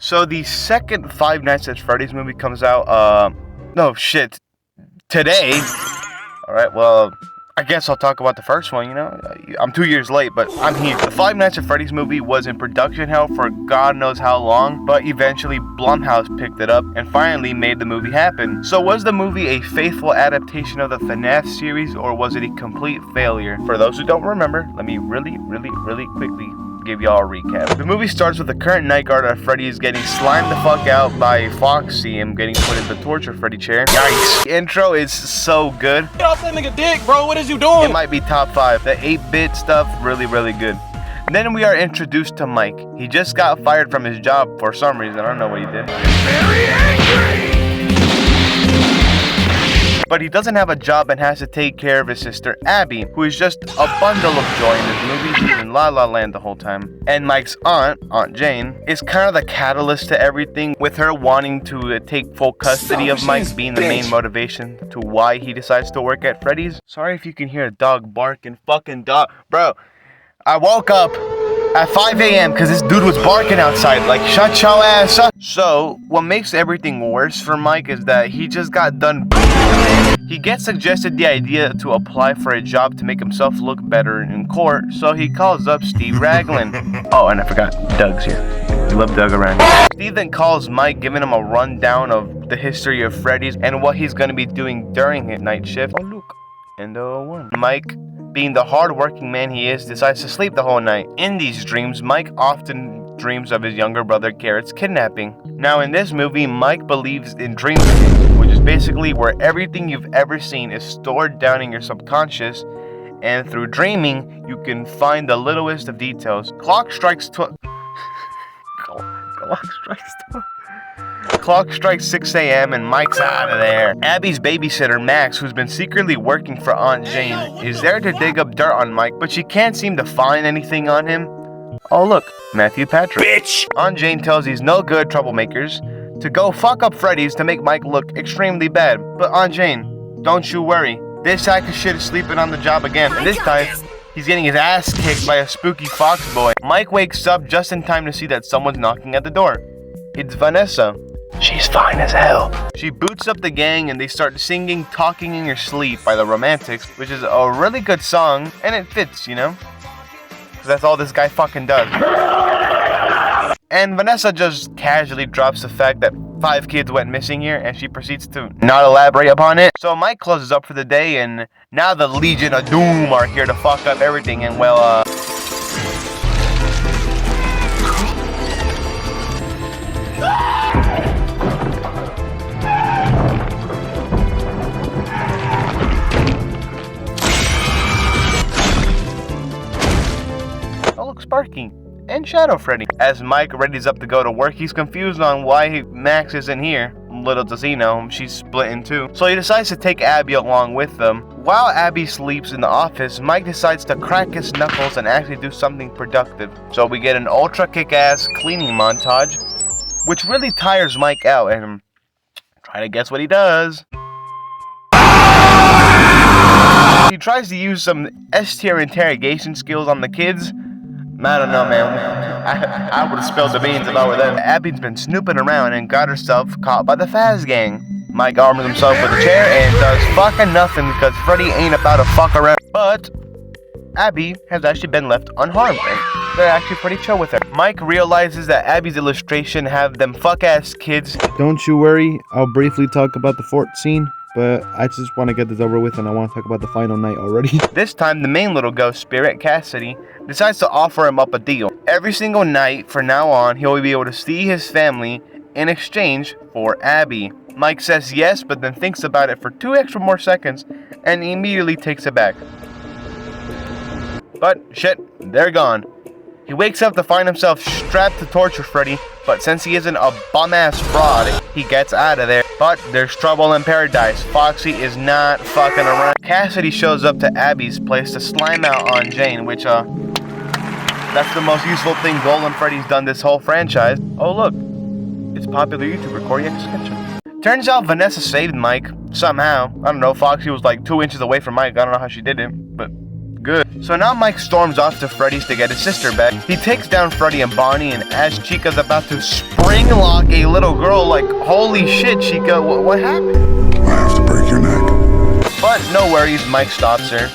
So the second Five Nights at Freddy's movie comes out, no shit, today. Alright, well, I guess I'll talk about the first one, you know. I'm 2 years late, but I'm here. The Five Nights at Freddy's movie was in production hell for God knows how long, but eventually Blumhouse picked it up and finally made the movie happen. So was the movie a faithful adaptation of the Fnaf series, or was it a complete failure? For those who don't remember, let me really quickly give y'all a recap. The movie starts with the current night guard at Freddy is getting slimed the fuck out by Foxy and getting put in the torture Freddy chair. Yikes. The intro is so good. Get off that nigga dick, bro. What is you doing? It might be top 5. The 8-bit stuff, really good. Then we are introduced to Mike. He just got fired from his job for some reason. I don't know what he did. Very angry! But he doesn't have a job and has to take care of his sister Abby, who is just a bundle of joy in this movie. She's in La La Land the whole time. And Mike's Aunt Jane, is kind of the catalyst to everything, with her wanting to take full custody of Mike being the main motivation to why he decides to work at Freddy's. Sorry if you can hear a dog barking. Fucking dog. Bro, I woke up at 5 a.m. because this dude was barking outside, like, shut your ass up. So, what makes everything worse for Mike is that he just got done. He gets suggested the idea to apply for a job to make himself look better in court, so he calls up Steve Raglan. Oh, and I forgot, Doug's here. We love Doug around here. Steve then calls Mike, giving him a rundown of the history of Freddy's and what he's going to be doing during his night shift. Oh, look, and one. Mike, being the hard-working man he is, decides to sleep the whole night. In these dreams, Mike often dreams of his younger brother Garrett's kidnapping. Now in this movie, Mike believes in dreaming, which is basically where everything you've ever seen is stored down in your subconscious, and through dreaming, you can find the littlest of details. Clock strikes 6 a.m. and Mike's out of there. Abby's babysitter, Max, who's been secretly working for Aunt Jane, is there to dig up dirt on Mike, but she can't seem to find anything on him. Oh look, Matthew Patrick. Bitch! Aunt Jane tells these no good troublemakers to go fuck up Freddy's to make Mike look extremely bad. But Aunt Jane, don't you worry. This sack of shit is sleeping on the job again. And this time, he's getting his ass kicked by a spooky fox boy. Mike wakes up just in time to see that someone's knocking at the door. It's Vanessa. She's fine as hell. She boots up the gang and they start singing Talking in Your Sleep by the Romantics, which is a really good song, and it fits, you know? Because that's all this guy fucking does. And Vanessa just casually drops the fact that 5 kids went missing here, and she proceeds to not elaborate upon it. So Mike closes up for the day, and now the Legion of Doom are here to fuck up everything, and well, Sparky and Shadow Freddy. As Mike readies up to go to work, he's confused on why Max isn't here. Little does he know, she's split in two. So he decides to take Abby along with them. While Abby sleeps in the office, Mike decides to crack his knuckles and actually do something productive. So we get an ultra kick-ass cleaning montage, which really tires Mike out, and try to guess what he does. He tries to use some S-tier interrogation skills on the kids. I don't know, man. I would have spilled the beans if I were them. Abby's been snooping around and got herself caught by the Faz gang. Mike arms himself with a chair and does fucking nothing because Freddy ain't about to fuck around. But Abby has actually been left unharmed. They're actually pretty chill with her. Mike realizes that Abby's illustration have them fuck-ass kids. Don't you worry, I'll briefly talk about the fort scene. But I just want to get this over with and I want to talk about the final night already. This time, the main little ghost spirit, Cassidy, decides to offer him up a deal. Every single night, from now on, he'll be able to see his family in exchange for Abby. Mike says yes, but then thinks about it for 2 extra more seconds and immediately takes it back. But, shit, they're gone. He wakes up to find himself strapped to torture Freddy, but since he isn't a bum-ass fraud, he gets out of there. But there's trouble in paradise. Foxy is not fucking around. Cassidy shows up to Abby's place to slime out on Jane, which, that's the most useful thing Golden Freddy's done this whole franchise. Oh look, it's popular YouTuber Corey X's Kitchen. Turns out Vanessa saved Mike, somehow. I don't know, Foxy was like 2 inches away from Mike, I don't know how she did it, but good. So now Mike storms off to Freddy's to get his sister back. He takes down Freddy and Bonnie, and as Chica's about to spring lock a little girl, like, holy shit, Chica, what happened? I have to break your neck. But no worries, Mike stops her.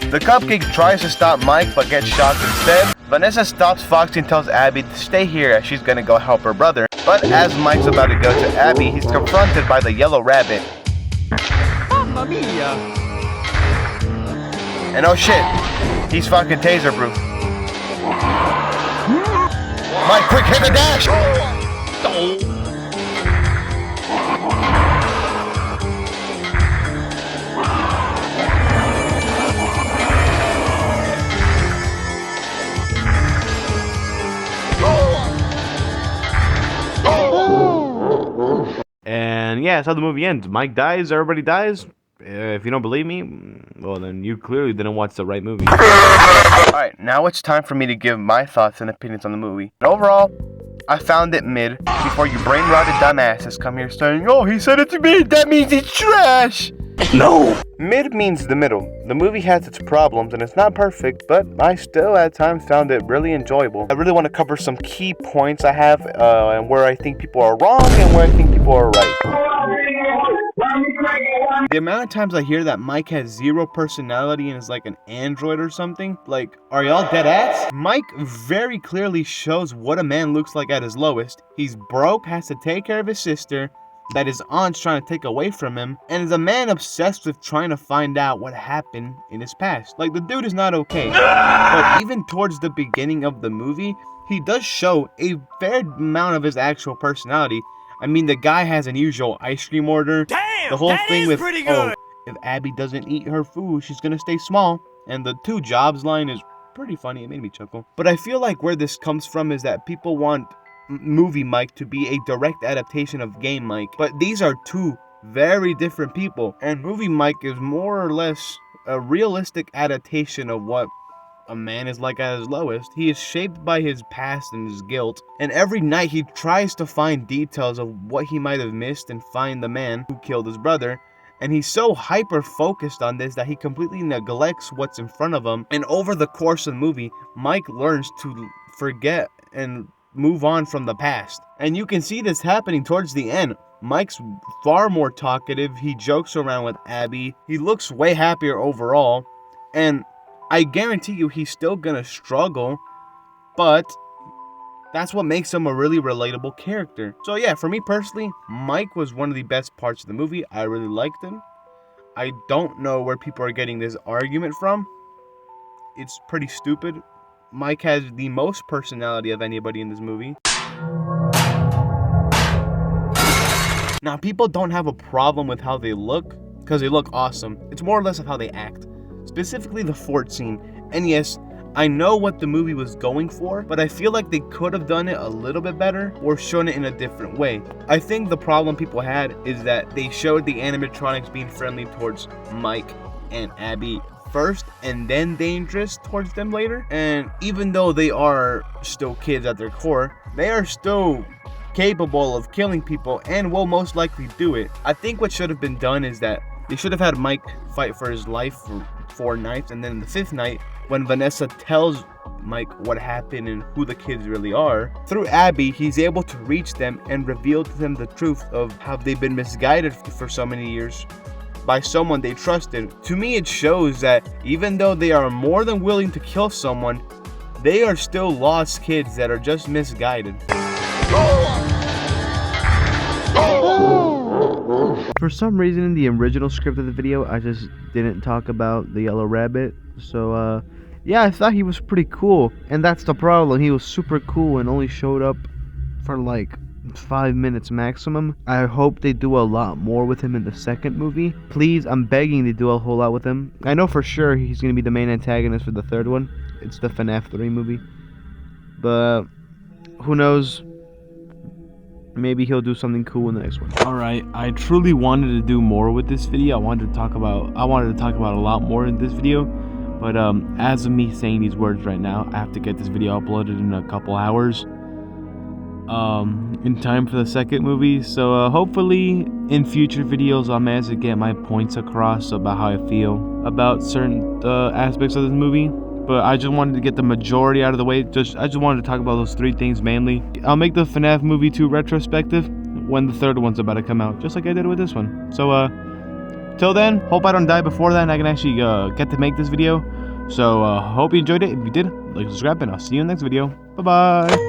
The cupcake tries to stop Mike, but gets shot instead. Vanessa stops Foxy and tells Abby to stay here as she's gonna go help her brother. But as Mike's about to go to Abby, he's confronted by the yellow rabbit. Mamma mia! And oh shit, he's fucking taser proof. Mike, quick, hit the dash! And yeah, that's how the movie ends. Mike dies, everybody dies. If you don't believe me, well then you clearly didn't watch the right movie. Alright, now it's time for me to give my thoughts and opinions on the movie. And overall, I found it mid. Before you brain-rotted dumbasses come here saying, oh, he said it's mid, that means it's trash! No! Mid means the middle. The movie has its problems and it's not perfect, but I still at times found it really enjoyable. I really want to cover some key points I have and where I think people are wrong and where I think people are right. The amount of times I hear that Mike has zero personality and is like an android or something, like, are y'all dead ass? Mike very clearly shows what a man looks like at his lowest. He's broke, has to take care of his sister, that his aunt's trying to take away from him, and is a man obsessed with trying to find out what happened in his past. Like, the dude is not okay. But even towards the beginning of the movie, he does show a fair amount of his actual personality. I mean, the guy has an usual ice cream order. Damn, the whole that thing is with, pretty good. if Abby doesn't eat her food, she's gonna stay small. And the 2 jobs line is pretty funny. It made me chuckle. But I feel like where this comes from is that people want movie Mike to be a direct adaptation of game Mike. But these are 2 very different people. And movie Mike is more or less a realistic adaptation of what a man is like at his lowest. He is shaped by his past and his guilt, and every night he tries to find details of what he might have missed and find the man who killed his brother. And he's so hyper focused on this that he completely neglects what's in front of him. And over the course of the movie, Mike learns to forget and move on from the past. And you can see this happening towards the end. Mike's far more talkative, he jokes around with Abby, he looks way happier overall, and I guarantee you he's still gonna struggle, but that's what makes him a really relatable character. So yeah, for me personally, Mike was one of the best parts of the movie. I really liked him. I don't know where people are getting this argument from. It's pretty stupid. Mike has the most personality of anybody in this movie. Now, people don't have a problem with how they look, because they look awesome. It's more or less of how they act. Specifically the fort scene. And yes, I know what the movie was going for, but I feel like they could have done it a little bit better or shown it in a different way. I think the problem people had is that they showed the animatronics being friendly towards Mike and Abby first and then dangerous towards them later. And even though they are still kids at their core, they are still capable of killing people and will most likely do it. I think what should have been done is that they should have had Mike fight for his life for 4 nights, and then in the 5th night, when Vanessa tells Mike what happened and who the kids really are, through Abby, he's able to reach them and reveal to them the truth of how they've been misguided for so many years by someone they trusted. To me, it shows that even though they are more than willing to kill someone, they are still lost kids that are just misguided. For some reason in the original script of the video, I just didn't talk about the yellow rabbit. So, yeah, I thought he was pretty cool. And that's the problem. He was super cool and only showed up for like 5 minutes maximum. I hope they do a lot more with him in the second movie. Please, I'm begging they do a whole lot with him. I know for sure he's going to be the main antagonist for the third one. It's the Fnaf 3 movie. But who knows? Maybe he'll do something cool in the next one. Alright, I truly wanted to do more with this video. I wanted to talk about a lot more in this video. But as of me saying these words right now, I have to get this video uploaded in a couple hours. in time for the second movie. So hopefully in future videos I'll manage to get my points across about how I feel about certain aspects of this movie. But I just wanted to get the majority out of the way. I just wanted to talk about those 3 things mainly. I'll make the Fnaf Movie 2 retrospective when the third one's about to come out, just like I did with this one. So till then, hope I don't die before then. I can actually get to make this video. So hope you enjoyed it. If you did, like, subscribe, and I'll see you in the next video. Bye bye.